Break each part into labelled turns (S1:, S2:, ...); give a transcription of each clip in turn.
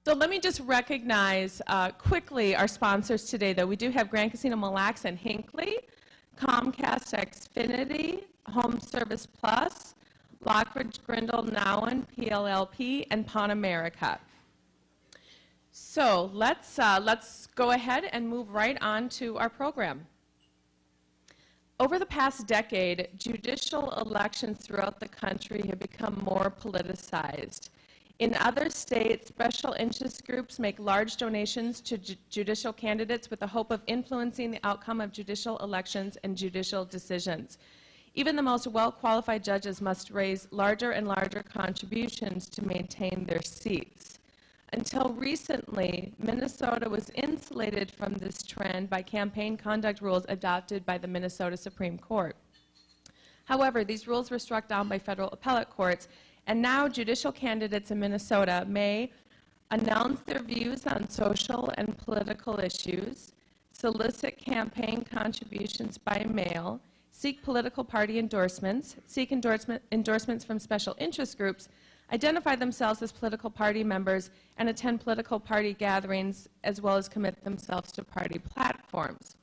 S1: So let me just recognize quickly our sponsors today, though. We do have Grand Casino Mille Lacs and Hinckley, Comcast Xfinity, Home Service Plus, Lockridge Grindle Nowen, PLLP, and Pan America. So let's go ahead and move right on to our program. Over the past decade, judicial elections throughout the country have become more politicized. In other states, special interest groups make large donations to judicial candidates with the hope of influencing the outcome of judicial elections and judicial decisions. Even the most well-qualified judges must raise larger and larger contributions to maintain their seats. Until recently, Minnesota was insulated from this trend by campaign conduct rules adopted by the Minnesota Supreme Court. However, these rules were struck down by federal appellate courts, and now judicial candidates in Minnesota may announce their views on social and political issues, solicit campaign contributions by mail, seek political party endorsements, seek endorsements from special interest groups, identify themselves as political party members, and attend political party gatherings, as well as commit themselves to party platforms.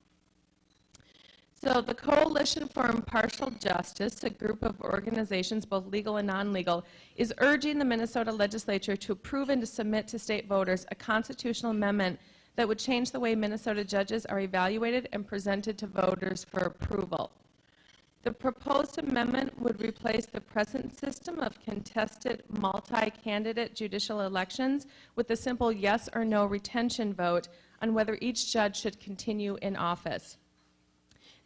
S1: So the Coalition for Impartial Justice, a group of organizations, both legal and non-legal, is urging the Minnesota legislature to approve and to submit to state voters a constitutional amendment that would change the way Minnesota judges are evaluated and presented to voters for approval. The proposed amendment would replace the present system of contested multi-candidate judicial elections with a simple yes or no retention vote on whether each judge should continue in office.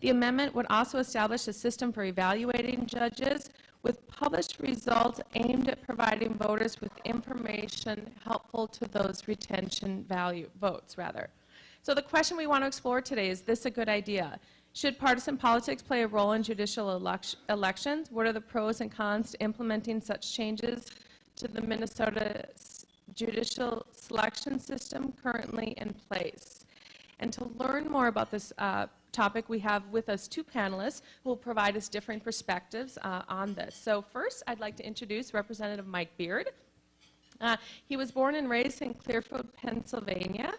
S1: The amendment would also establish a system for evaluating judges with published results aimed at providing voters with information helpful to those retention votes. So the question we want to explore today, is this a good idea? Should partisan politics play a role in judicial elections? What are the pros and cons to implementing such changes to the Minnesota judicial selection system currently in place? And to learn more about this topic, we have with us two panelists who will provide us different perspectives on this. So first, I'd like to introduce Representative Mike Beard. He was born and raised in Clearfield, Pennsylvania.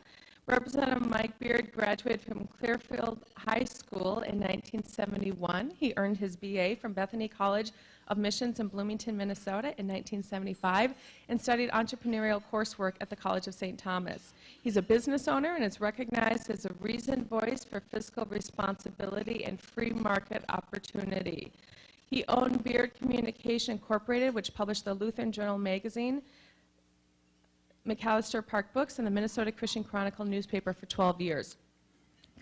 S1: Representative Mike Beard graduated from Clearfield High School in 1971. He earned his BA from Bethany College of Missions in Bloomington, Minnesota in 1975 and studied entrepreneurial coursework at the College of St. Thomas. He's a business owner and is recognized as a reasoned voice for fiscal responsibility and free market opportunity. He owned Beard Communication Incorporated, which published the Lutheran Journal magazine, McAllister Park Books, and the Minnesota Christian Chronicle newspaper for 12 years.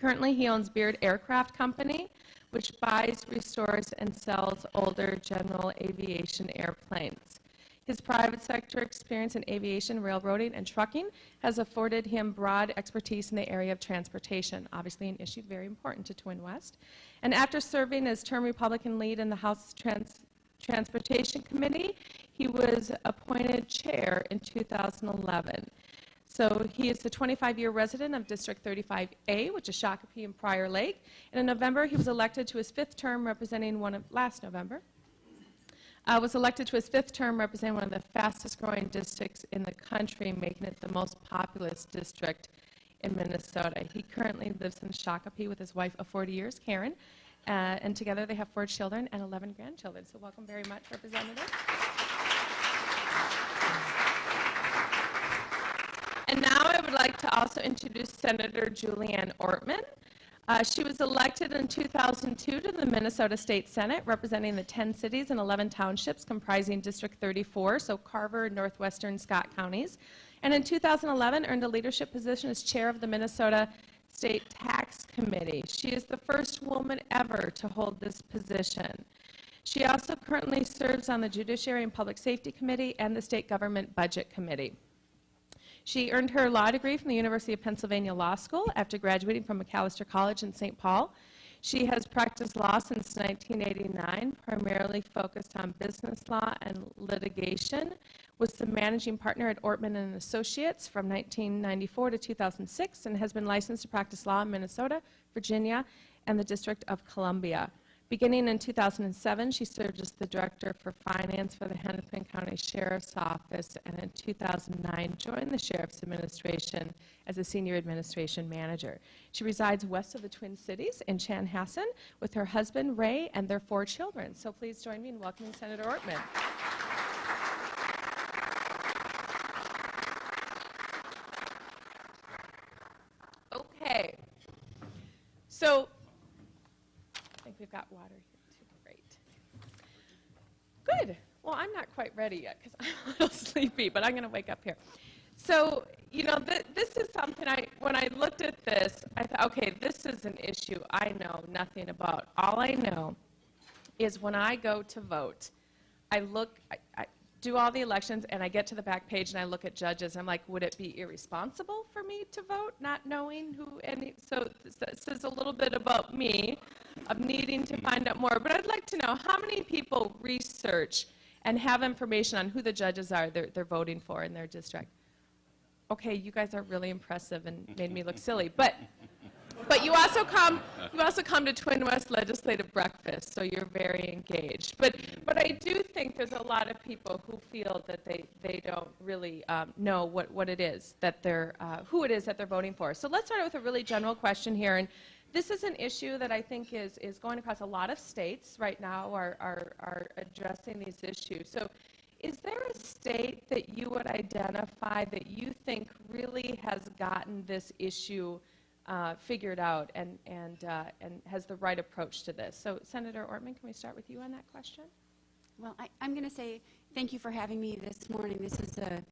S1: Currently, he owns Beard Aircraft Company, which buys, restores, and sells older general aviation airplanes. His private sector experience in aviation, railroading, and trucking has afforded him broad expertise in the area of transportation, obviously an issue very important to Twin West. And after serving as term Republican lead in the House Transportation Committee, he was appointed chair in 2011. So he is the 25-year resident of District 35A, which is Shakopee and Prior Lake. And in November, he was elected to his fifth term representing last November, was elected to his fifth term representing one of the fastest growing districts in the country, making it the most populous district in Minnesota. He currently lives in Shakopee with his wife of 40 years, Karen, and together they have 4 children and 11 grandchildren. So welcome very much, Representative. And now I would like to also introduce Senator Julianne Ortman. She was elected in 2002 to the Minnesota State Senate, representing the 10 cities and 11 townships comprising District 34, so Carver and northwestern Scott counties. And in 2011 earned a leadership position as chair of the Minnesota State Tax Committee. She is the first woman ever to hold this position. She also currently serves on the Judiciary and Public Safety Committee and the State Government Budget Committee. She earned her law degree from the University of Pennsylvania Law School after graduating from McAllister College in St. Paul. She has practiced law since 1989, primarily focused on business law and litigation, was the managing partner at Ortman and Associates from 1994 to 2006, and has been licensed to practice law in Minnesota, Virginia, and the District of Columbia. Beginning in 2007, she served as the Director for Finance for the Hennepin County Sheriff's Office, and in 2009 joined the Sheriff's Administration as a Senior Administration Manager. She resides west of the Twin Cities in Chanhassen with her husband, Ray, and their 4 children. So please join me in welcoming Senator Ortman. Okay. So, I think we've got water here too. Great. Good. Well, I'm not quite ready yet because I'm a little sleepy, but I'm going to wake up here. So, you know, this is something when I looked at this, I thought, okay, this is an issue I know nothing about. All I know is when I go to vote, I do all the elections, and I get to the back page and I look at judges. I'm like, would it be irresponsible for me to vote, not knowing who any? So this is a little bit about me, of needing to find out more. But I'd like to know how many people research and have information on who the judges are they're voting for in their district. Okay, you guys are really impressive and made me look silly, but you also come to Twin West Legislative Breakfast, so you're very engaged. But I do think there's a lot of people who feel that they don't really know what it is that who it is that they're voting for. So let's start out with a really general question here, and this is an issue that I think is going across a lot of states right now are addressing these issues. So is there a state that you would identify that you think really has gotten this issue figured out and has the right approach to this? So Senator Ortman, can we start with you on that question?
S2: Well, I'm going to say thank you for having me this morning. This is a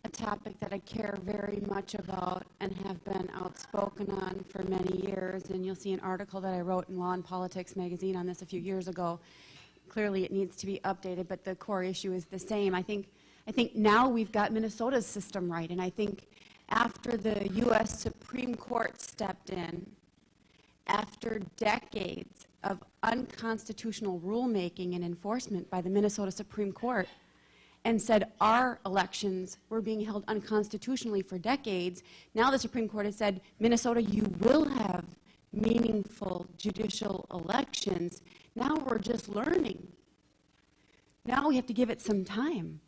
S2: topic that I care very much about and have been outspoken on for many years. And you'll see an article that I wrote in Law and Politics magazine on this a few years ago. Clearly it needs to be updated, but the core issue is the same. I think now we've got Minnesota's system right, and I think after the U.S. Supreme Court stepped in, after decades of unconstitutional rulemaking and enforcement by the Minnesota Supreme Court, and said our elections were being held unconstitutionally for decades, now the Supreme Court has said, Minnesota, you will have meaningful judicial elections. Now we're just learning. Now we have to give it some time.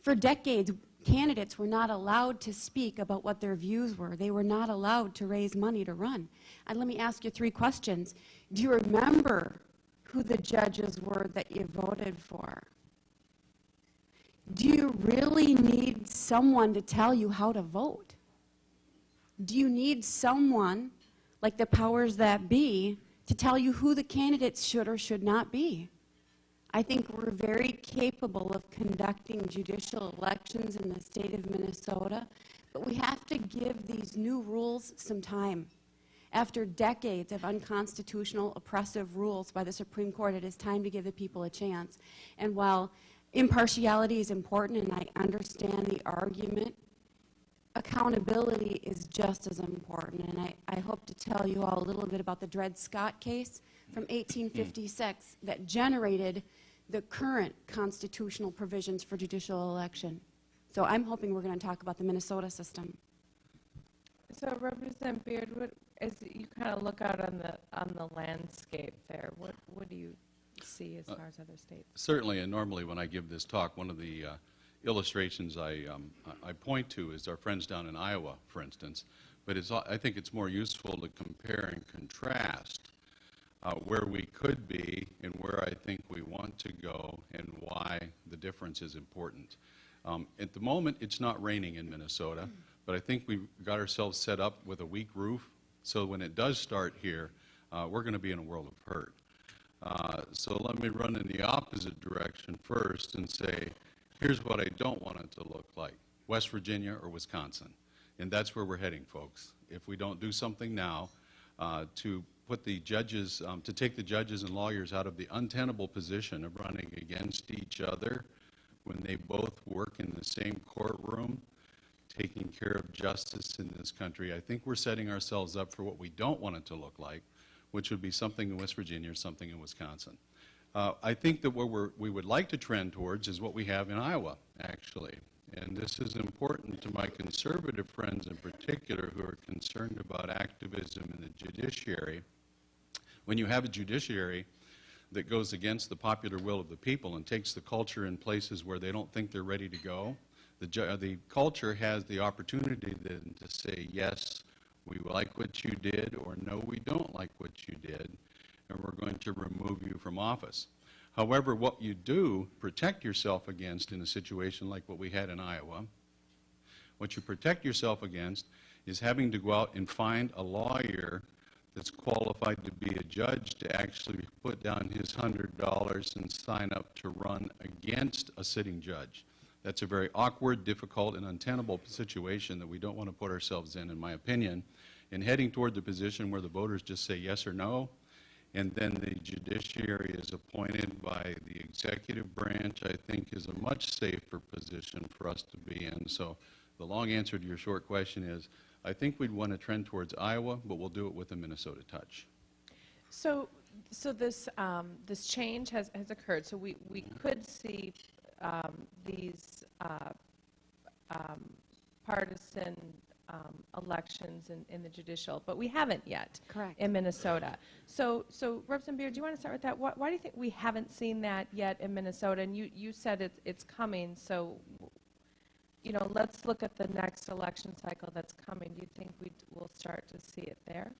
S2: For decades, candidates were not allowed to speak about what their views were. They were not allowed to raise money to run. And let me ask you 3 questions. Do you remember who the judges were that you voted for? Do you really need someone to tell you how to vote? Do you need someone like the powers that be to tell you who the candidates should or should not be? I think we're very capable of conducting judicial elections in the state of Minnesota, but we have to give these new rules some time. After decades of unconstitutional, oppressive rules by the Supreme Court, it is time to give the people a chance. And while impartiality is important, and I understand the argument, accountability is just as important. And I hope to tell you all a little bit about the Dred Scott case from 1856 that generated the current constitutional provisions for judicial election. So I'm hoping we're going to talk about the Minnesota system.
S1: So Representative Beard, as you kind of look out on the landscape there, what do you see as far as other states?
S3: Certainly, and normally when I give this talk, one of the illustrations I point to is our friends down in Iowa, for instance. But I think it's more useful to compare and contrast where we could be and where I think we want to go and why the difference is important. At the moment, it's not raining in Minnesota, but I think we've got ourselves set up with a weak roof, so when it does start here, we're going to be in a world of hurt. So let me run in the opposite direction first and say, here's what I don't want it to look like, West Virginia or Wisconsin. And that's where we're heading, folks. If we don't do something now to put the judges, to take the judges and lawyers out of the untenable position of running against each other when they both work in the same courtroom, taking care of justice in this country, I think we're setting ourselves up for what we don't want it to look like, which would be something in West Virginia or something in Wisconsin. I think that what we would like to trend towards is what we have in Iowa, actually. And this is important to my conservative friends in particular who are concerned about activism in the judiciary. When you have a judiciary that goes against the popular will of the people and takes the culture in places where they don't think they're ready to go, the culture has the opportunity then to say, yes, we like what you did, or no, we don't like what you did, and we're going to remove you from office. However, what you do protect yourself against in a situation like what we had in Iowa, what you protect yourself against is having to go out and find a lawyer that's qualified to be a judge to actually put down his $100 and sign up to run against a sitting judge. That's a very awkward, difficult, and untenable situation that we don't want to put ourselves in my opinion, and heading toward the position where the voters just say yes or no, and then the judiciary is appointed by the executive branch, I think is a much safer position for us to be in. So the long answer to your short question is, I think we'd want to trend towards Iowa, but we'll do it with a Minnesota touch.
S1: So this this change has occurred. So we could see these partisan elections in the judicial, but we haven't yet.
S2: Correct.
S1: In Minnesota. So Representative Beer, do you want to start with that? Why do you think we haven't seen that yet in Minnesota? And you said it's coming. So you know, let's look at the next election cycle that's coming. Do you think we'll start to see it there?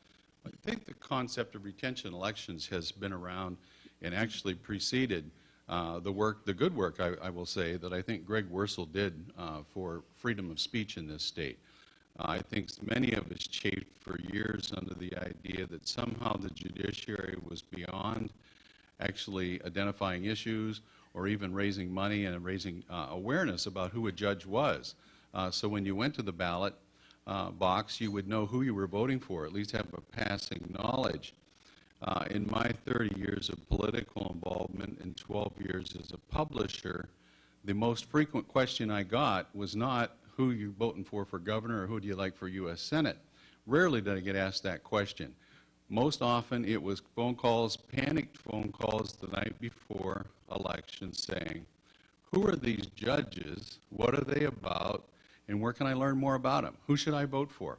S3: I think the concept of retention elections has been around and actually preceded the good work, I will say, that I think Greg Wursel did for freedom of speech in this state. I think many of us chafed for years under the idea that somehow the judiciary was beyond actually identifying issues or even raising money and raising awareness about who a judge was. So when you went to the ballot box, you would know who you were voting for, at least have a passing knowledge. In my 30 years of political involvement and 12 years as a publisher, the most frequent question I got was not who you voting for governor or who do you like for U.S. Senate. Rarely did I get asked that question. Most often it was phone calls, panicked phone calls the night before election saying, who are these judges, what are they about, and where can I learn more about them? Who should I vote for?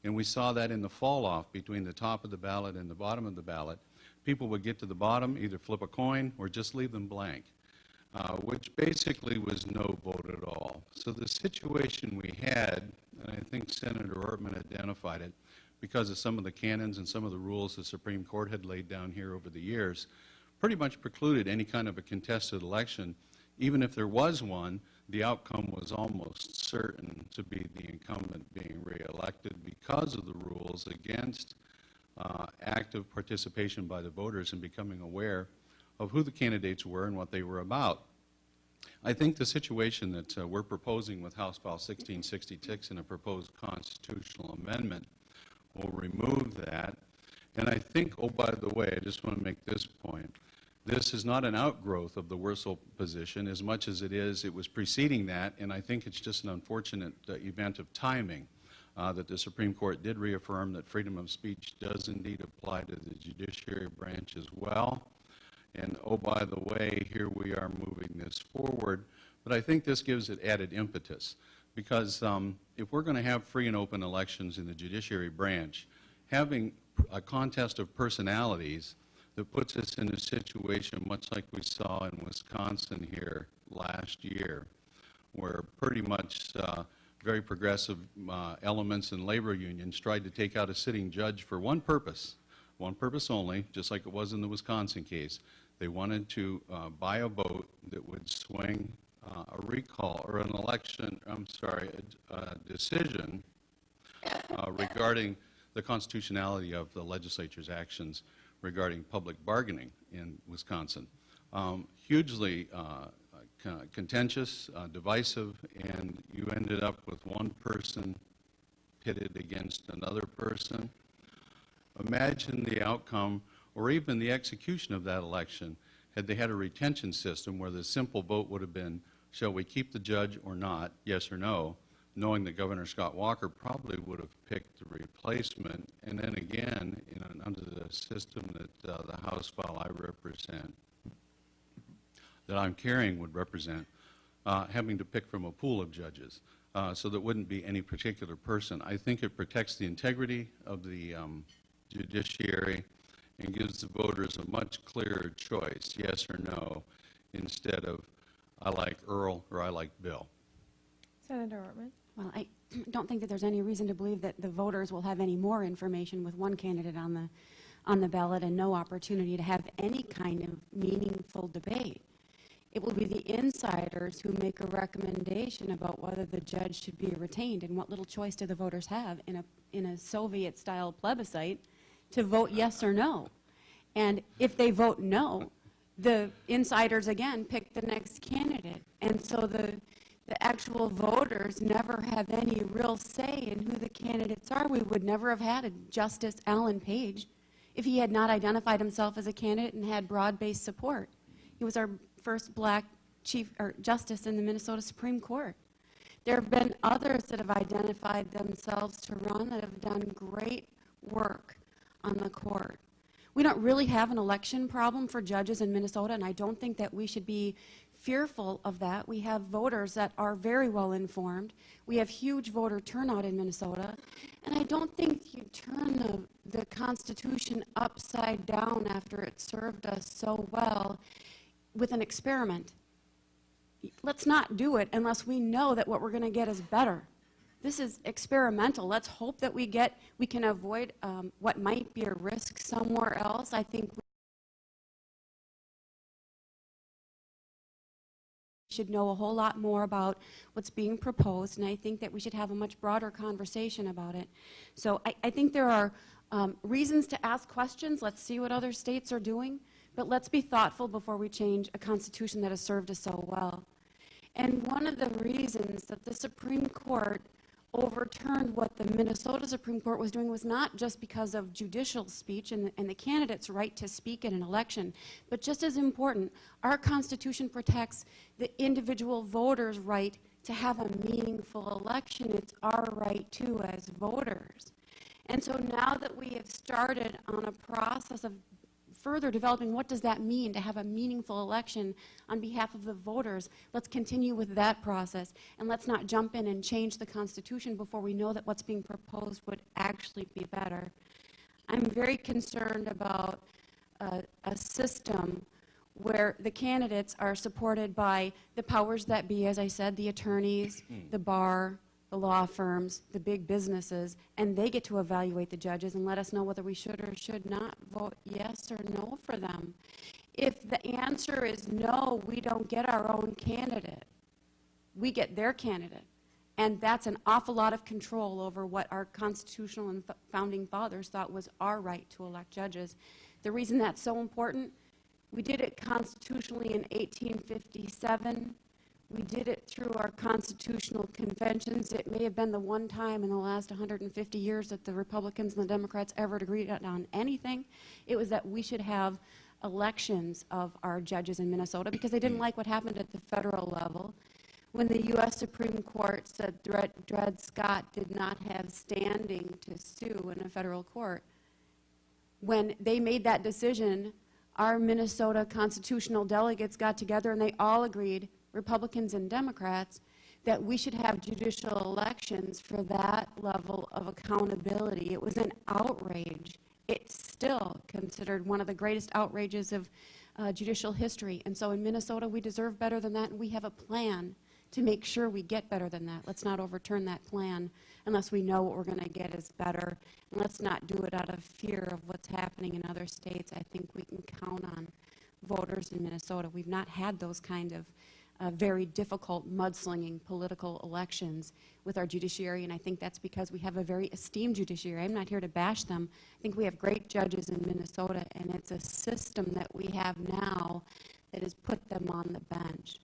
S3: And we saw that in the fall off between the top of the ballot and the bottom of the ballot. People would get to the bottom, either flip a coin or just leave them blank, which basically was no vote at all. So the situation we had, and I think Senator Ortman identified it, because of some of the canons and some of the rules the Supreme Court had laid down here over the years, pretty much precluded any kind of a contested election. Even if there was one, the outcome was almost certain to be the incumbent being reelected because of the rules against active participation by the voters and becoming aware of who the candidates were and what they were about. I think the situation that we're proposing with House File 1666 and a proposed constitutional amendment will remove that. And I think, oh, by the way, I just want to make this point. This is not an outgrowth of the Wursel position as much as it was preceding that, and I think it's just an unfortunate event of timing that the Supreme Court did reaffirm that freedom of speech does indeed apply to the judiciary branch as well. And oh, by the way, here we are moving this forward. But I think this gives it added impetus because if we're going to have free and open elections in the judiciary branch, having a contest of personalities that puts us in a situation much like we saw in Wisconsin here last year, where pretty much very progressive elements and labor unions tried to take out a sitting judge for one purpose only, just like it was in the Wisconsin case. They wanted to buy a vote that would swing a recall or an election, a decision regarding the constitutionality of the legislature's actions regarding public bargaining in Wisconsin. Hugely contentious, divisive, and you ended up with one person pitted against another person. Imagine the outcome or even the execution of that election had they had a retention system where the simple vote would have been, shall we keep the judge or not, yes or no, knowing that Governor Scott Walker probably would have picked the replacement, and then again, under the system that the House file I represent, that I'm carrying would represent, having to pick from a pool of judges. So there wouldn't be any particular person. I think it protects the integrity of the judiciary, and gives the voters a much clearer choice, yes or no, instead of I like Earl or I like Bill.
S1: Senator Ortman.
S2: Well, I don't think that there's any reason to believe that the voters will have any more information with one candidate on the ballot and no opportunity to have any kind of meaningful debate. It will be the insiders who make a recommendation about whether the judge should be retained, and what little choice do the voters have in a Soviet-style plebiscite to vote yes or no. And if they vote no, the insiders again pick the next candidate. And so the actual voters never have any real say in who the candidates are. We would never have had a Justice Alan Page if he had not identified himself as a candidate and had broad-based support. He was our first black justice in the Minnesota Supreme Court. There have been others that have identified themselves to run that have done great work on the court. We don't really have an election problem for judges in Minnesota, and I don't think that we should be fearful of that. We have voters that are very well informed. We have huge voter turnout in Minnesota, and I don't think you turn the Constitution upside down after it served us so well with an experiment. Let's not do it unless we know that what we're going to get is better. This is experimental. Let's hope that we can avoid what might be a risk somewhere else. I think we should know a whole lot more about what's being proposed, and I think that we should have a much broader conversation about it. So I think there are reasons to ask questions. Let's see what other states are doing, but let's be thoughtful before we change a constitution that has served us so well. And one of the reasons that the Supreme Court overturned what the Minnesota Supreme Court was doing was not just because of judicial speech and the candidate's right to speak in an election, but just as important, our Constitution protects the individual voter's right to have a meaningful election. It's our right too as voters. And so now that we have started on a process of further developing what does that mean to have a meaningful election on behalf of the voters, let's continue with that process, and let's not jump in and change the Constitution before we know that what's being proposed would actually be better. I'm very concerned about a system where the candidates are supported by the powers that be, as I said, the attorneys, the bar, the law firms, the big businesses, and they get to evaluate the judges and let us know whether we should or should not vote yes or no for them. If the answer is no, we don't get our own candidate. We get their candidate. And that's an awful lot of control over what our constitutional and founding fathers thought was our right to elect judges. The reason that's so important, we did it constitutionally in 1857. We did it through our constitutional conventions. It may have been the one time in the last 150 years that the Republicans and the Democrats ever agreed on anything. It was that we should have elections of our judges in Minnesota because they didn't like what happened at the federal level. When the U.S. Supreme Court said Dred Scott did not have standing to sue in a federal court, when they made that decision, our Minnesota constitutional delegates got together and they all agreed, Republicans and Democrats, that we should have judicial elections for that level of accountability. It was an outrage. It's still considered one of the greatest outrages of judicial history. And so in Minnesota, we deserve better than that, and we have a plan to make sure we get better than that. Let's not overturn that plan unless we know what we're going to get is better. And let's not do it out of fear of what's happening in other states. I think we can count on voters in Minnesota. We've not had those kind of very difficult mudslinging political elections with our judiciary, and I think that's because we have a very esteemed judiciary. I'm not here to bash them. I think we have great judges in Minnesota, and it's a system that we have now that has put them on the bench.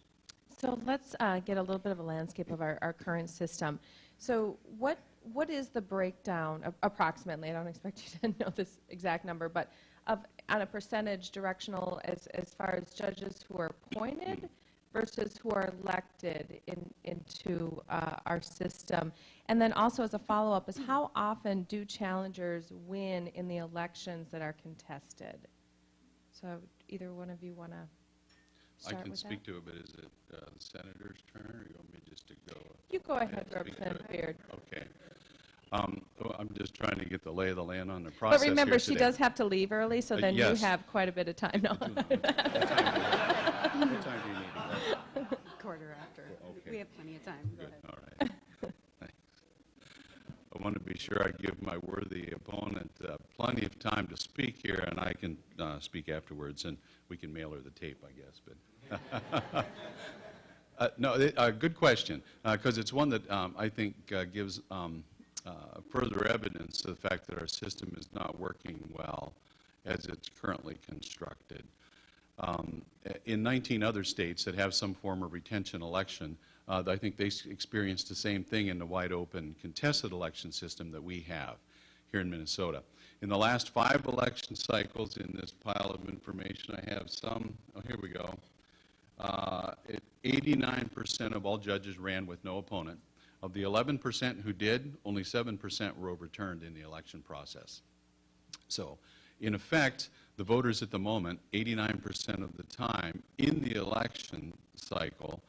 S1: So let's get a little bit of a landscape of our current system. So what is the breakdown, approximately, I don't expect you to know this exact number, but on a percentage directional as far as judges who are appointed versus who are elected into our system? And then also as a follow-up is how often do challengers win in the elections that are contested? So either one of you want to start with that?
S3: I can speak to it, but is it the senator's turn, or you want me just to go?
S1: You go ahead,
S3: Representative
S1: Beard.
S3: Okay. I'm just trying to get the lay of the land on the
S1: But
S3: process
S1: remember,
S3: here
S1: she
S3: today.
S1: does have to leave early, so then you
S3: yes.
S1: have quite a bit of time. No.
S3: What time do you need to go?
S2: Quarter after.
S3: Okay.
S2: We have plenty of time. Go
S3: Good,
S2: ahead.
S3: all right. Thanks. I want to be sure I give my worthy opponent plenty of time to speak here, and I can speak afterwards, and we can mail her the tape, I guess. But no, good question, because it's one that I think gives further evidence to the fact that our system is not working well as it's currently constructed. In 19 other states that have some form of retention election, I think they experienced the same thing in the wide open contested election system that we have here in Minnesota. In the last 5 election cycles, in this pile of information I have some, oh here we go, 89% of all judges ran with no opponent. Of the 11% who did, only 7% were overturned in the election process. So, in effect, the voters at the moment, 89% of the time in the election cycle,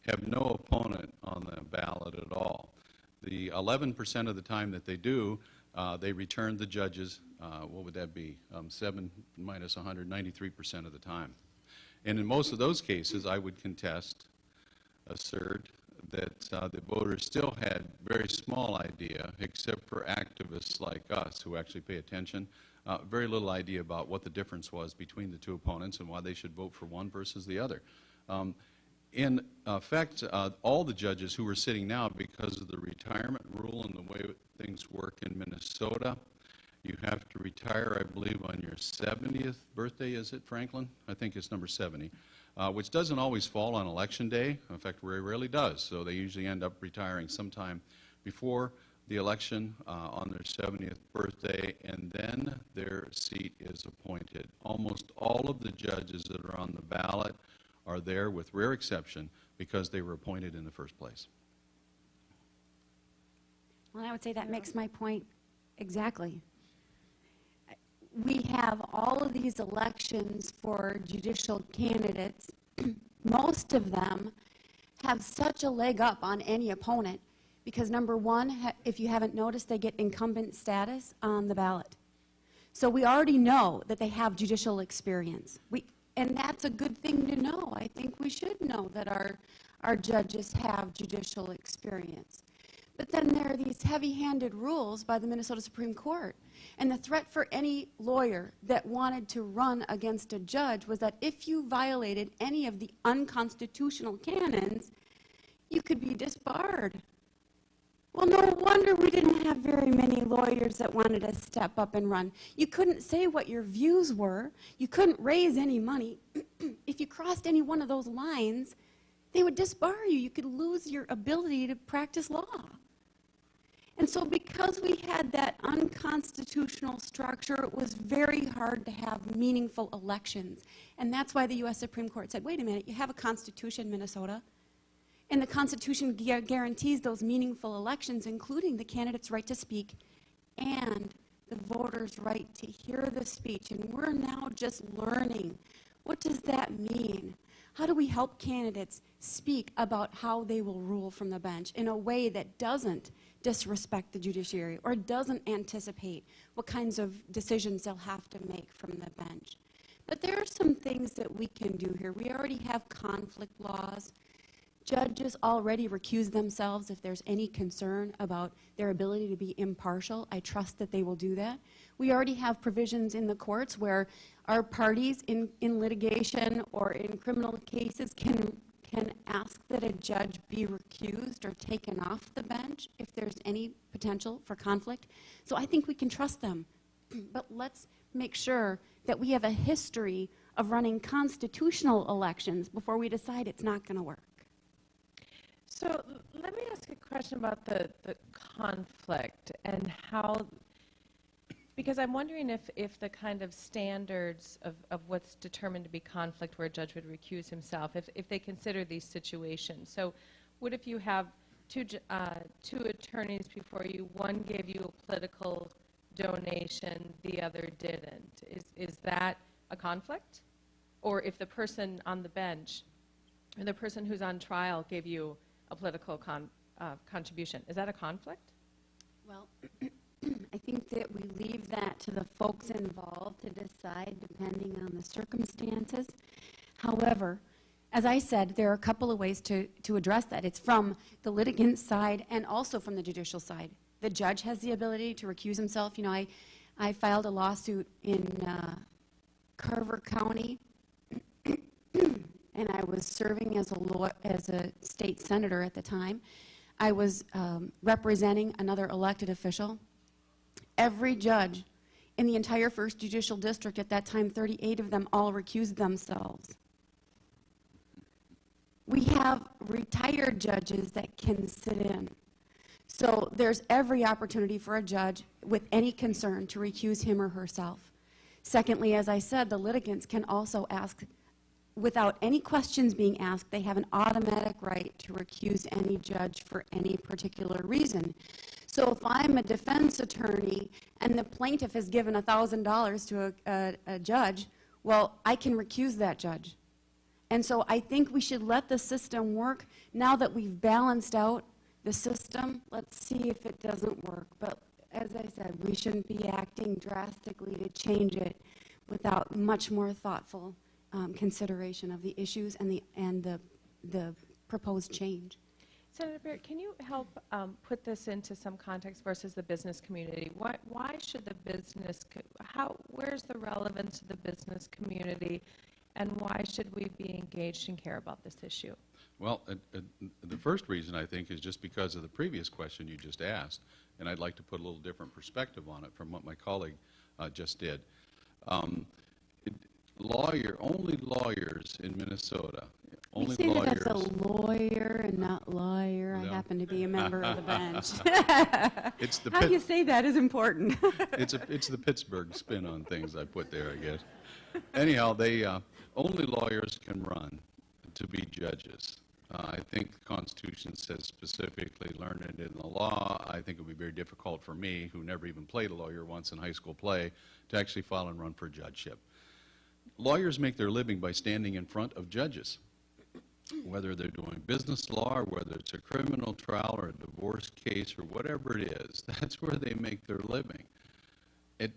S3: have no opponent on the ballot at all. The 11% of the time that they do, they return the judges, what would that be, 7 minus 100, 93% of the time. And in most of those cases, I would assert that the voters still had very small idea, except for activists like us who actually pay attention, very little idea about what the difference was between the two opponents and why they should vote for one versus the other. In effect, all the judges who are sitting now, because of the retirement rule and the way things work in Minnesota, you have to retire, I believe, on your 70th birthday, is it, Franklin? I think it's number 70, which doesn't always fall on Election Day. In fact, very rarely does. So they usually end up retiring sometime before the election on their 70th birthday, and then their seat is appointed. Almost all of the judges that are on the ballot are there, with rare exception, because they were appointed in the first place.
S2: Well, I would say that makes my point exactly. We have all of these elections for judicial candidates. Most of them have such a leg up on any opponent because, number one, if you haven't noticed, they get incumbent status on the ballot. So we already know that they have judicial experience. And that's a good thing to know. I think we should know that our judges have judicial experience. But then there are these heavy-handed rules by the Minnesota Supreme Court. And the threat for any lawyer that wanted to run against a judge was that if you violated any of the unconstitutional canons, you could be disbarred. Well, no wonder we didn't have very many lawyers that wanted to step up and run. You couldn't say what your views were. You couldn't raise any money. If you crossed any one of those lines, they would disbar you. You could lose your ability to practice law. And so because we had that unconstitutional structure, it was very hard to have meaningful elections. And that's why the U.S. Supreme Court said, wait a minute, you have a constitution, Minnesota, and the Constitution guarantees those meaningful elections, including the candidate's right to speak and the voter's right to hear the speech. And we're now just learning. What does that mean? How do we help candidates speak about how they will rule from the bench in a way that doesn't disrespect the judiciary or doesn't anticipate what kinds of decisions they'll have to make from the bench? But there are some things that we can do here. We already have conflict laws. Judges already recuse themselves if there's any concern about their ability to be impartial. I trust that they will do that. We already have provisions in the courts where our parties in litigation or in criminal cases can ask that a judge be recused or taken off the bench if there's any potential for conflict. So I think we can trust them. But let's make sure that we have a history of running constitutional elections before we decide it's not going to work.
S1: So let me ask a question about the conflict and how, because I'm wondering if the kind of standards of what's determined to be conflict where a judge would recuse himself, if they consider these situations. So what if you have two attorneys before you, one gave you a political donation, the other didn't? Is that a conflict? Or if the person on the bench or the person who's on trial gave you a political contribution, is that a conflict?
S2: Well, I think that we leave that to the folks involved to decide depending on the circumstances. However, as I said, there are a couple of ways to address that. It's from the litigant side and also from the judicial side. The judge has the ability to recuse himself. You know, I filed a lawsuit in Carver County, and I was serving as a state senator at the time. I was representing another elected official. Every judge in the entire 1st Judicial District at that time, 38 of them all recused themselves. We have retired judges that can sit in. So there's every opportunity for a judge with any concern to recuse him or herself. Secondly, as I said, the litigants can also ask, without any questions being asked, they have an automatic right to recuse any judge for any particular reason. So if I'm a defense attorney and the plaintiff has given $1,000 to a judge, well, I can recuse that judge. And so I think we should let the system work. Now that we've balanced out the system, let's see if it doesn't work. But as I said, we shouldn't be acting drastically to change it without much more thoughtful consideration of the issues and the proposed change.
S1: Senator Barrett, can you help put this into some context versus the business community? Why should the business, where's the relevance to the business community, and why should we be engaged and care about this issue?
S3: Well, the first reason, I think, is just because of the previous question you just asked, and I'd like to put a little different perspective on it from what my colleague just did. Only lawyers in Minnesota, only
S2: You say
S3: lawyers.
S2: that that's a lawyer and not lawyer.
S3: No.
S2: I happen to be a member of the bench.
S3: It's the
S2: How you say that is important.
S3: it's the Pittsburgh spin on things I put there, I guess. Anyhow, only lawyers can run to be judges. I think the Constitution says specifically, learn it in the law. I think it would be very difficult for me, who never even played a lawyer once in high school play, to actually file and run for judgeship. Lawyers make their living by standing in front of judges, whether they're doing business law or whether it's a criminal trial or a divorce case or whatever it is. That's where they make their living.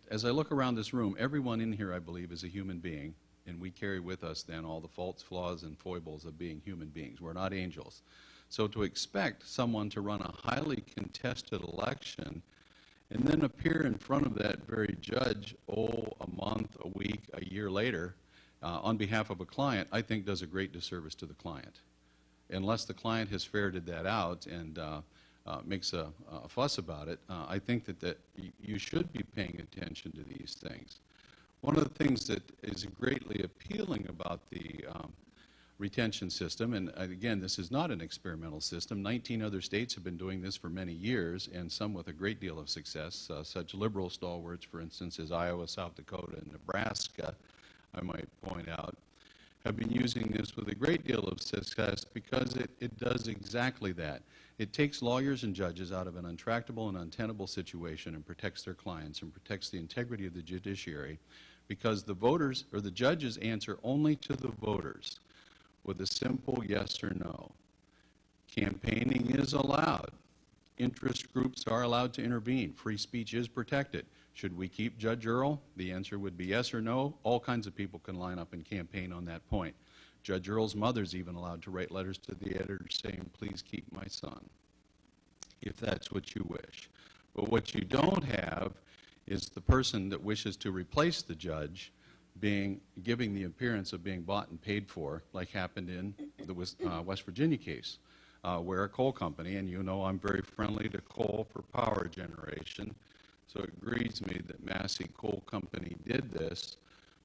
S3: As I look around this room, everyone in here, I believe, is a human being, and we carry with us then all the faults, flaws, and foibles of being human beings. We're not angels. So to expect someone to run a highly contested election and then appear in front of that very judge, a month, a week, a year later, on behalf of a client, I think does a great disservice to the client. Unless the client has ferreted that out and makes a fuss about it, I think that you should be paying attention to these things. One of the things that is greatly appealing about the retention system, and again, this is not an experimental system. 19 other states have been doing this for many years, and some with a great deal of success. Such liberal stalwarts, for instance, as Iowa, South Dakota, and Nebraska, I might point out, have been using this with a great deal of success because it does exactly that. It takes lawyers and judges out of an untractable and untenable situation and protects their clients and protects the integrity of the judiciary, because the voters, or the judges, answer only to the voters with a simple yes or no. Campaigning is allowed. Interest groups are allowed to intervene. Free speech is protected. Should we keep Judge Earl? The answer would be yes or no. All kinds of people can line up and campaign on that point. Judge Earl's mother's even allowed to write letters to the editor saying, please keep my son, if that's what you wish. But what you don't have is the person that wishes to replace the judge giving the appearance of being bought and paid for, like happened in the West Virginia case, where a coal company, and you know I'm very friendly to coal for power generation, so it grieves me that Massey Coal Company did this,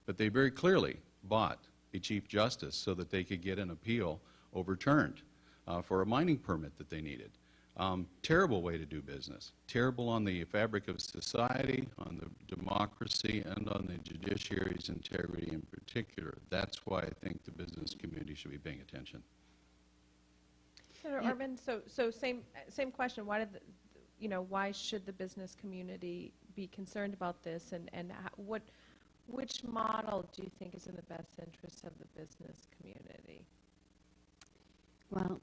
S3: but they very clearly bought a chief justice so that they could get an appeal overturned for a mining permit that they needed. Terrible way to do business. Terrible on the fabric of society, on the democracy, and on the judiciary's integrity in particular. That's why I think the business community should be paying attention.
S1: Senator Ortman, so same question. Why should the business community be concerned about this, and which model do you think is in the best interest of the business community?
S2: Well,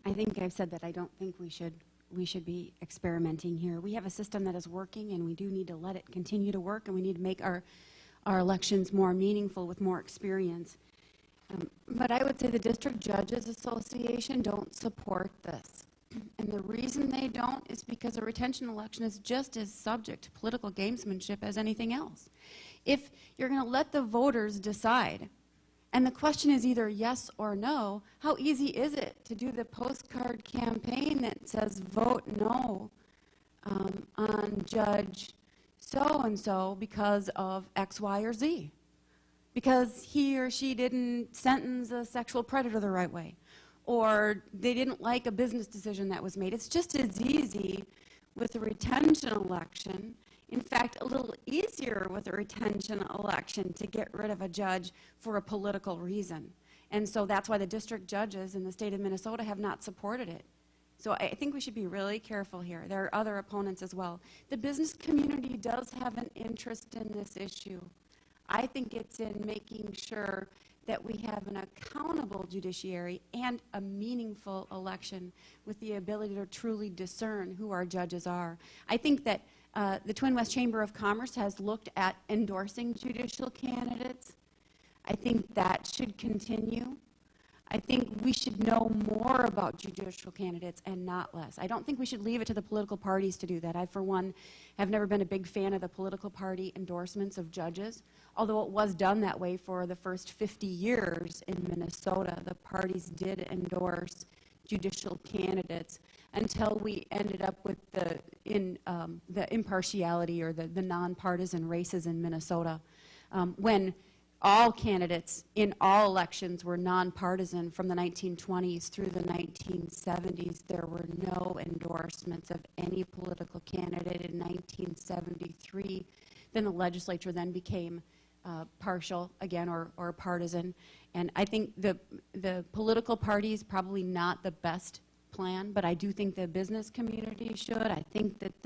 S2: I think I've said that I don't think we should we should be experimenting here. We have a system that is working, and we do need to let it continue to work, and we need to make our elections more meaningful with more experience. But I would say the District Judges Association don't support this. And the reason they don't is because a retention election is just as subject to political gamesmanship as anything else. If you're going to let the voters decide, and the question is either yes or no, how easy is it to do the postcard campaign that says vote no on Judge so-and-so because of X, Y, or Z? Because he or she didn't sentence a sexual predator the right way, or they didn't like a business decision that was made. It's just as easy with a retention election. In fact, a little easier with a retention election to get rid of a judge for a political reason. And so that's why the district judges in the state of Minnesota have not supported it. So I think we should be really careful here. There are other opponents as well. The business community does have an interest in this issue. I think it's in making sure that we have an accountable judiciary and a meaningful election with the ability to truly discern who our judges are. I think that the Twin West Chamber of Commerce has looked at endorsing judicial candidates. I think that should continue. I think we should know more about judicial candidates and not less. I don't think we should leave it to the political parties to do that. I, for one, have never been a big fan of the political party endorsements of judges, although it was done that way for the first 50 years in Minnesota. The parties did endorse judicial candidates until we ended up with the impartiality or the nonpartisan races in Minnesota, when all candidates in all elections were nonpartisan from the 1920s through the 1970s. There were no endorsements of any political candidate in 1973. Then the legislature then became partial again or partisan. And I think the political party is probably not the best plan, but I do think the business community should. I think that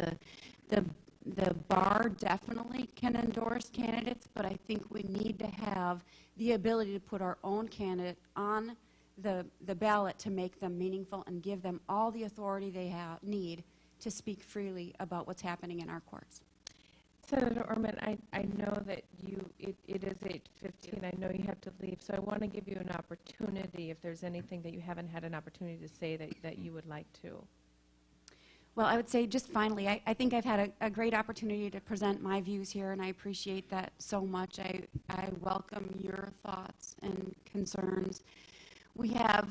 S2: the bar definitely can endorse candidates, but I think we need to have the ability to put our own candidate on the ballot to make them meaningful and give them all the authority they need to speak freely about what's happening in our courts.
S1: Senator Ortman, I know that it is 8:15. I know you have to leave, so I want to give you an opportunity if there's anything that you haven't had an opportunity to say that you would like to.
S2: Well, I would say just finally, I think I've had a great opportunity to present my views here, and I appreciate that so much. I welcome your thoughts and concerns. We have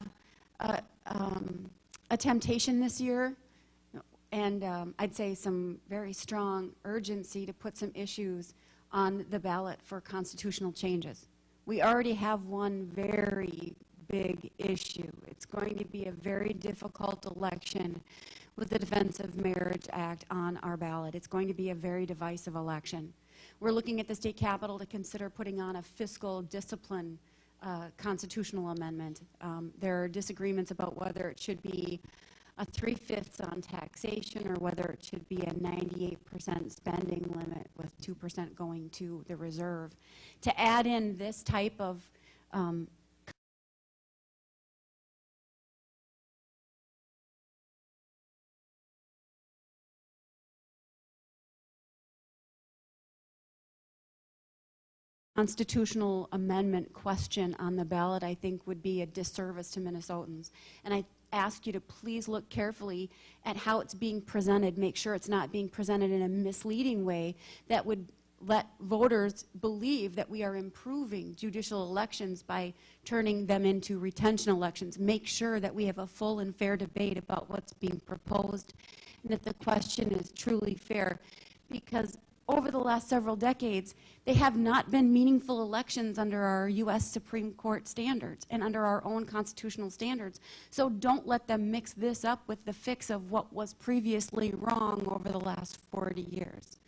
S2: a temptation this year, and I'd say some very strong urgency to put some issues on the ballot for constitutional changes. We already have one very big issue. It's going to be a very difficult election with the Defense of Marriage Act on our ballot. It's going to be a very divisive election. We're looking at the state capitol to consider putting on a fiscal discipline constitutional amendment. There are disagreements about whether it should be a 3/5 on taxation or whether it should be a 98% spending limit with 2% going to the reserve. To add in this type of constitutional amendment question on the ballot, I think would be a disservice to Minnesotans. And I ask you to please look carefully at how it's being presented. Make sure it's not being presented in a misleading way that would let voters believe that we are improving judicial elections by turning them into retention elections. Make sure that we have a full and fair debate about what's being proposed and that the question is truly fair, because over the last several decades, they have not been meaningful elections under our U.S. Supreme Court standards and under our own constitutional standards. So don't let them mix this up with the fix of what was previously wrong over the last 40 years.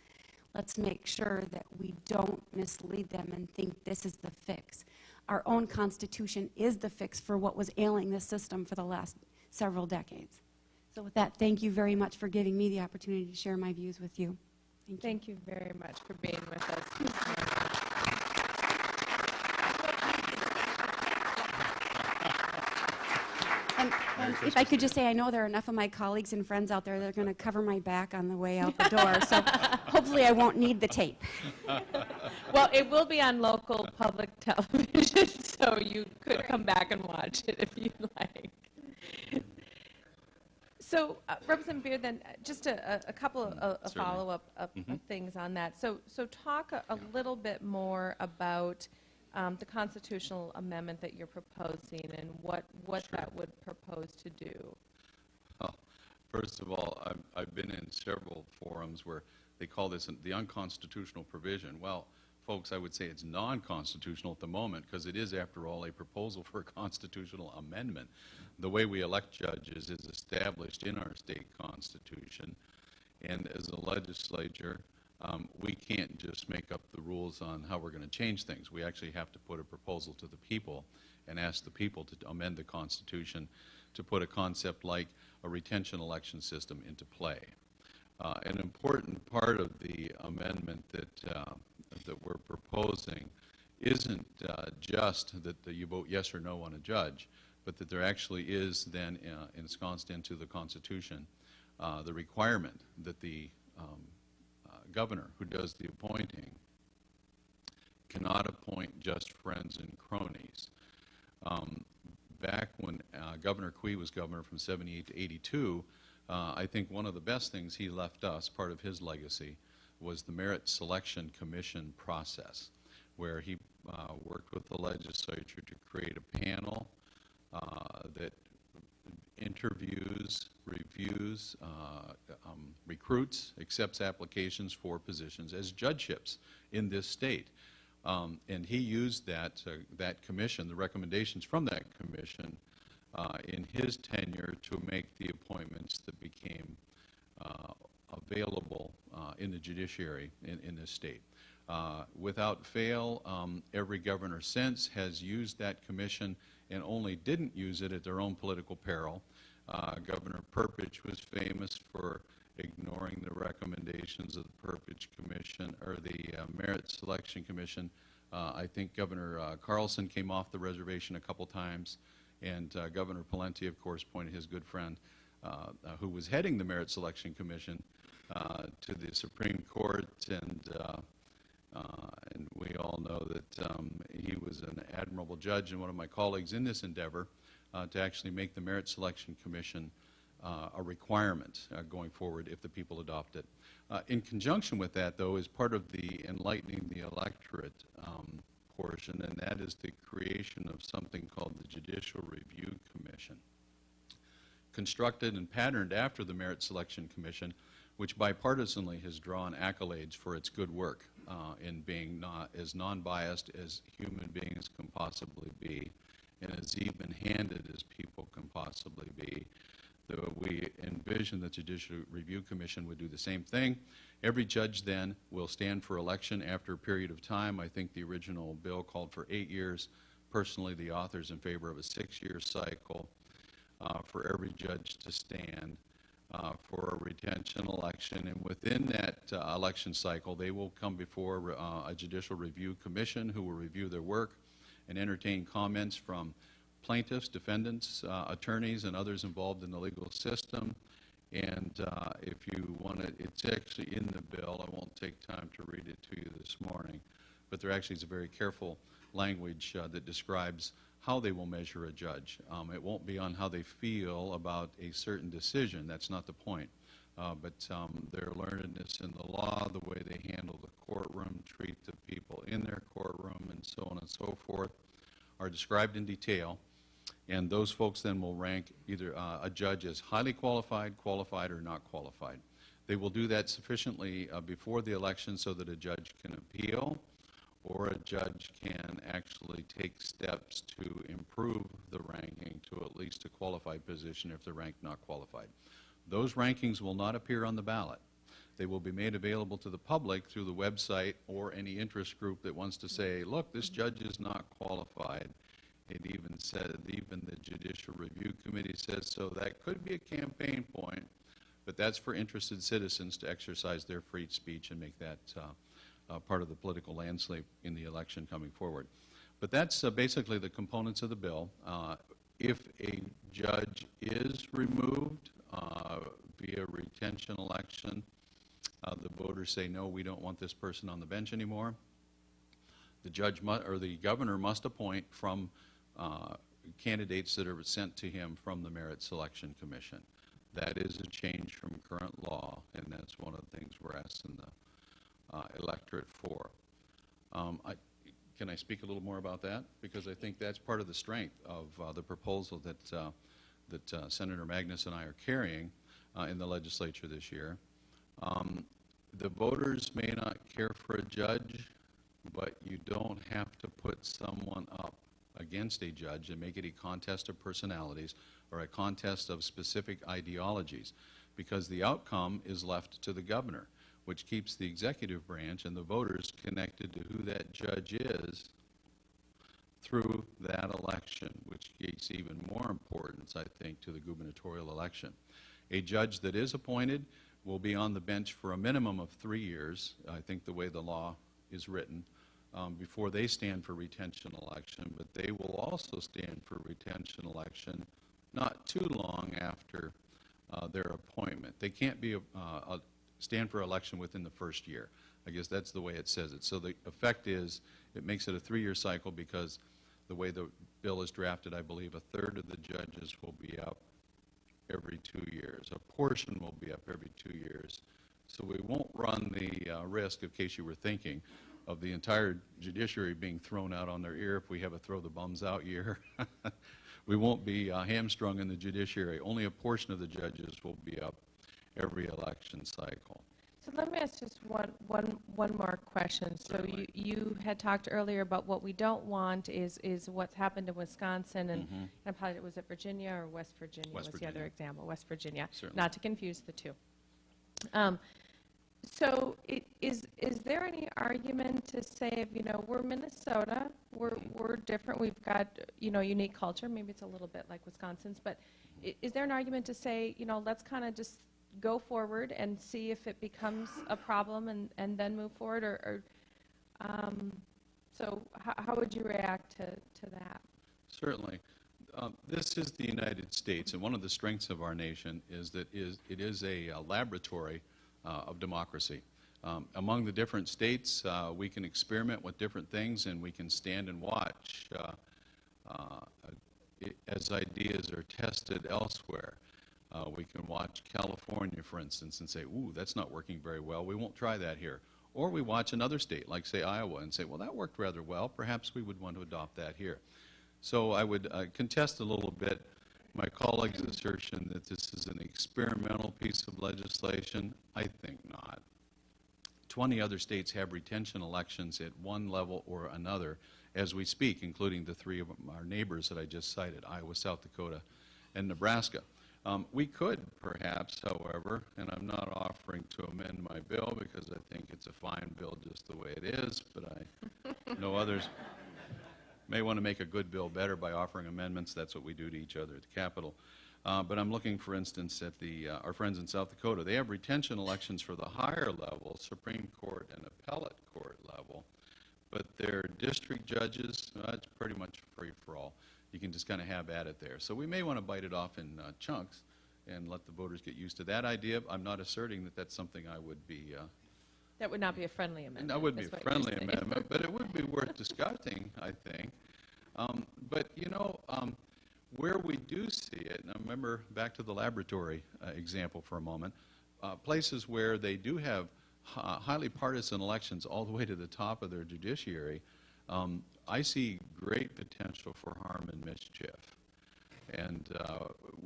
S2: Let's make sure that we don't mislead them and think this is the fix. Our own Constitution is the fix for what was ailing this system for the last several decades. So with that, thank you very much for giving me the opportunity to share my views with you.
S1: Thank you very much for being with us.
S2: And if I could just say, I know there are enough of my colleagues and friends out there that are going to cover my back on the way out the door, so hopefully I won't need the tape.
S1: Well, it will be on local public television, so you could come back and watch it if you'd like. So, Representative Beard, then, just a couple of
S3: Certainly.
S1: follow-up of things on that. So talk a little bit more about the constitutional amendment that you're proposing and what
S3: Sure.
S1: that would propose to do.
S3: Well, first of all, I've been in several forums where they call this the unconstitutional provision. Well, folks, I would say it's non-constitutional at the moment because it is, after all, a proposal for a constitutional amendment. The way we elect judges is established in our state constitution, and as a legislature, we can't just make up the rules on how we're going to change things. We actually have to put a proposal to the people and ask the people to amend the Constitution to put a concept like a retention election system into play. An important part of the amendment that we're proposing isn't just that you vote yes or no on a judge, but that there actually is then ensconced into the Constitution the requirement that the governor who does the appointing cannot appoint just friends and cronies. Back when Governor Quee was governor from 78 to 82, I think one of the best things he left us, part of his legacy, was the Merit Selection Commission process, where he worked with the legislature to create a panel that interviews, reviews, recruits, accepts applications for positions as judgeships in this state. And he used that commission, the recommendations from that commission, in his tenure to make the appointments that became available in the judiciary in this state. Without fail, every governor since has used that commission and only didn't use it at their own political peril. Governor Perpich was famous for ignoring the recommendations of the Perpich Commission, or the Merit Selection Commission. I think Governor Carlson came off the reservation a couple times, and Governor Pawlenty, of course, pointed his good friend, who was heading the Merit Selection Commission, to the Supreme Court, and we all know that he was an admirable judge and one of my colleagues in this endeavor to actually make the Merit Selection Commission a requirement going forward if the people adopt it. In conjunction with that, though, is part of the enlightening the electorate portion, and that is the creation of something called the Judicial Review Commission, constructed and patterned after the Merit Selection Commission, which bipartisanly has drawn accolades for its good work in being as non-biased as human beings can possibly be, and as even-handed as people can possibly be. We envision the Judicial Review Commission would do the same thing. Every judge then will stand for election after a period of time. I think the original bill called for 8 years. Personally, the author's in favor of a 6-year cycle for every judge to stand for a retention election. And within that election cycle, they will come before a Judicial Review Commission who will review their work and entertain comments from plaintiffs, defendants, attorneys, and others involved in the legal system. And if you want it, it's actually in the bill. I won't take time to read it to you this morning, but there actually is a very careful language that describes how they will measure a judge. It won't be on how they feel about a certain decision. That's not the point. But their learnedness in the law, the way they handle the courtroom, treat the people in their courtroom, and so on and so forth, are described in detail. And those folks then will rank either a judge as highly qualified, qualified, or not qualified. They will do that sufficiently before the election so that a judge can appeal, or a judge can actually take steps to improve the ranking to at least a qualified position if they're ranked not qualified. Those rankings will not appear on the ballot. They will be made available to the public through the website or any interest group that wants to say, look, this judge is not qualified. It even said, even the Judicial Review Committee says so. That could be a campaign point, but that's for interested citizens to exercise their free speech and make that part of the political landscape in the election coming forward. But that's basically the components of the bill. If a judge is removed via retention election, the voters say, no, we don't want this person on the bench anymore, the judge or the governor must appoint from candidates that are sent to him from the Merit Selection Commission. That is a change from current law, and that's one of the things we're asking the electorate for. Can I speak a little more about that? Because I think that's part of the strength of the proposal that Senator Magnus and I are carrying in the legislature this year. The voters may not care for a judge, but you don't have to put someone up against a judge and make it a contest of personalities or a contest of specific ideologies, because the outcome is left to the governor, which keeps the executive branch and the voters connected to who that judge is through that election, which gives even more importance, I think, to the gubernatorial election. A judge that is appointed will be on the bench for a minimum of 3 years, I think the way the law is written, before they stand for retention election, but they will also stand for retention election not too long after their appointment. They can't be stand for election within the first year. I guess that's the way it says it. So the effect is it makes it a 3-year cycle, because the way the bill is drafted, I believe a third of the judges will be up every 2 years. A portion will be up every 2 years. So we won't run the risk, in case you were thinking, of the entire judiciary being thrown out on their ear if we have a throw the bums out year. We won't be hamstrung in the judiciary. Only a portion of the judges will be up every election cycle.
S1: So let me ask just one more question. So
S3: Certainly.
S1: you had talked earlier about what we don't want is what's happened in Wisconsin, and I apologize, was it Virginia or West Virginia?
S3: West
S1: was the other
S3: Virginia.
S1: example, West Virginia.
S3: Certainly.
S1: Not to confuse the two. So is there any argument to say, we're Minnesota, we're different, we've got, unique culture, maybe it's a little bit like Wisconsin's, but is there an argument to say, let's kind of just go forward and see if it becomes a problem and then move forward, so how would you react to that?
S3: Certainly. This is the United States, and one of the strengths of our nation is that it is a laboratory of democracy. Among the different states, we can experiment with different things, and we can stand and watch as ideas are tested elsewhere. We can watch California, for instance, and say, ooh, that's not working very well. We won't try that here. Or we watch another state, like, say, Iowa, and say, well, that worked rather well. Perhaps we would want to adopt that here. So I would contest a little bit my colleague's assertion that this is an experimental piece of legislation. I think not. 20 other states have retention elections at one level or another as we speak, including the 3 of our neighbors that I just cited, Iowa, South Dakota, and Nebraska. We could perhaps, however, and I'm not offering to amend my bill because I think it's a fine bill just the way it is, but I know others may want to make a good bill better by offering amendments. That's what we do to each other at the Capitol. But I'm looking, for instance, at our friends in South Dakota. They have retention elections for the higher level, Supreme Court and appellate court level, but their district judges, it's pretty much free for all. You can just kind of have at it there. So we may want to bite it off in chunks and let the voters get used to that idea. I'm not asserting that that's something I would be...
S1: That would not be a friendly amendment.
S3: That would be
S1: is
S3: a
S1: what you're
S3: friendly
S1: saying.
S3: amendment, but it would be worth discussing, I think. But, where we do see it, and I remember back to the laboratory example for a moment, places where they do have highly partisan elections all the way to the top of their judiciary, I see great potential for harm and mischief. And,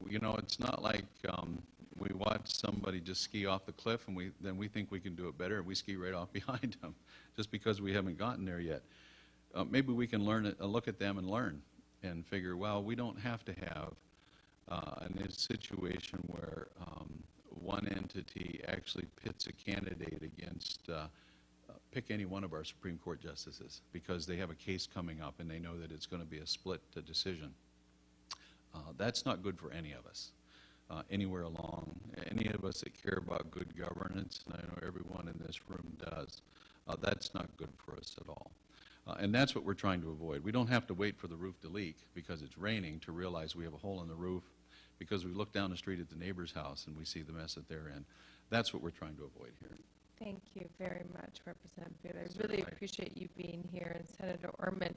S3: it's not like we watch somebody just ski off the cliff and then we think we can do it better and we ski right off behind them just because we haven't gotten there yet. Maybe we can look at them and learn and figure, well, we don't have to have a situation where one entity actually pits a candidate against pick any one of our Supreme Court justices because they have a case coming up and they know that it's going to be a split decision. That's not good for any of us, anywhere along. Any of us that care about good governance, and I know everyone in this room does, that's not good for us at all. And that's what we're trying to avoid. We don't have to wait for the roof to leak because it's raining to realize we have a hole in the roof because we look down the street at the neighbor's house and we see the mess that they're in. That's what we're trying to avoid here.
S1: Thank you very much, Representative Beard. I really appreciate you being here, and Senator Ortman.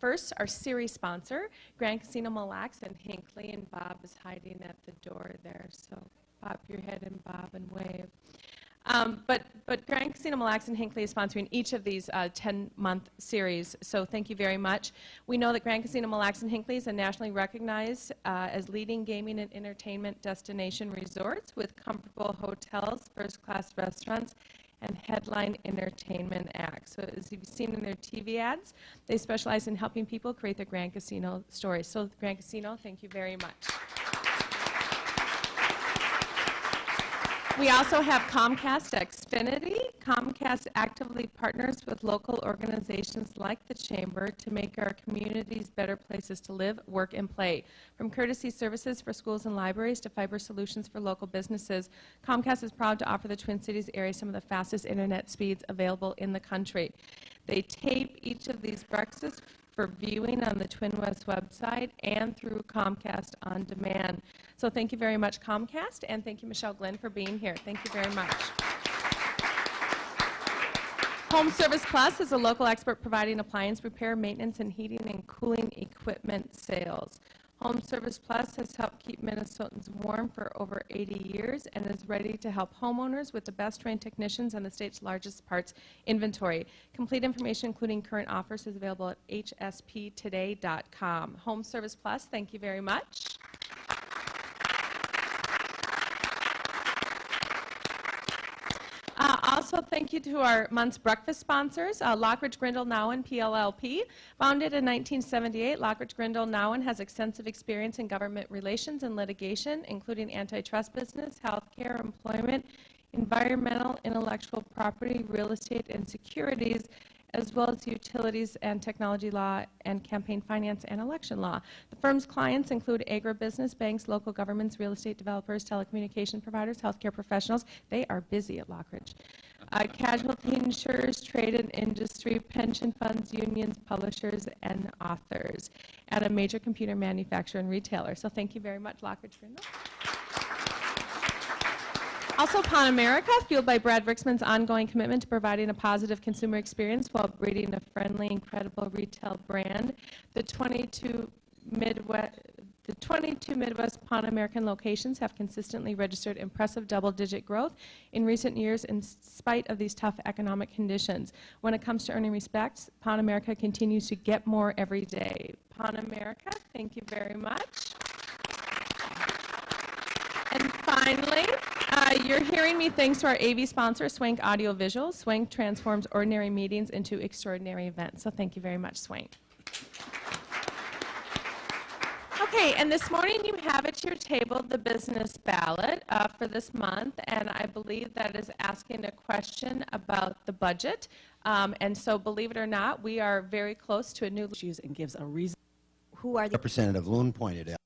S1: First, our series sponsor, Grand Casino Mille Lacs and Hinckley, and Bob is hiding at the door there, so pop your head and bob and wave. But Grand Casino Mille Lacs and Hinckley is sponsoring each of these 10-month series, so thank you very much. We know that Grand Casino Mille Lacs and Hinckley is a nationally recognized as leading gaming and entertainment destination resorts with comfortable hotels, first-class restaurants, and headline entertainment acts. So as you've seen in their TV ads, they specialize in helping people create their Grand Casino stories. So Grand Casino, thank you very much. We also have Comcast Xfinity. Comcast actively partners with local organizations like the Chamber to make our communities better places to live, work, and play. From courtesy services for schools and libraries to fiber solutions for local businesses, Comcast is proud to offer the Twin Cities area some of the fastest internet speeds available in the country. They tape each of these breakfasts for viewing on the Twin West website and through Comcast On Demand. So thank you very much, Comcast, and thank you, Michelle Glenn, for being here. Thank you very much. Home Service Plus is a local expert providing appliance repair, maintenance, and heating and cooling equipment sales. Home Service Plus has helped keep Minnesotans warm for over 80 years and is ready to help homeowners with the best trained technicians and the state's largest parts inventory. Complete information, including current offers, is available at hsptoday.com. Home Service Plus, thank you very much. Also, thank you to our month's breakfast sponsors, Lockridge Grindle Nowen PLLP. Founded in 1978, Lockridge Grindle Nowen has extensive experience in government relations and litigation, including antitrust business, healthcare, employment, environmental, intellectual property, real estate, and securities, as well as utilities and technology law and campaign finance and election law. The firm's clients include agribusiness, banks, local governments, real estate developers, telecommunication providers, healthcare professionals. They are busy at Lockridge. Casualty insurers, trade and industry, pension funds, unions, publishers, and authors, and a major computer manufacturer and retailer. So thank you very much, Lockridge Grindle. Also, Pan America, fueled by Brad Rixman's ongoing commitment to providing a positive consumer experience while breeding a friendly and credible retail brand. The 22 Midwest Pan American locations have consistently registered impressive double-digit growth in recent years in spite of these tough economic conditions. When it comes to earning respect, Pan America continues to get more every day. Pan America, thank you very much. And finally, you're hearing me thanks to our AV sponsor, Swank Audio Visuals. Swank transforms ordinary meetings into extraordinary events. So thank you very much, Swank. Okay, and this morning you have at your table the business ballot for this month, and I believe that is asking a question about the budget. And so, believe it or not, we are very close to a new
S4: issues and gives a reason.
S5: Who are the
S6: Representative Loon pointed out.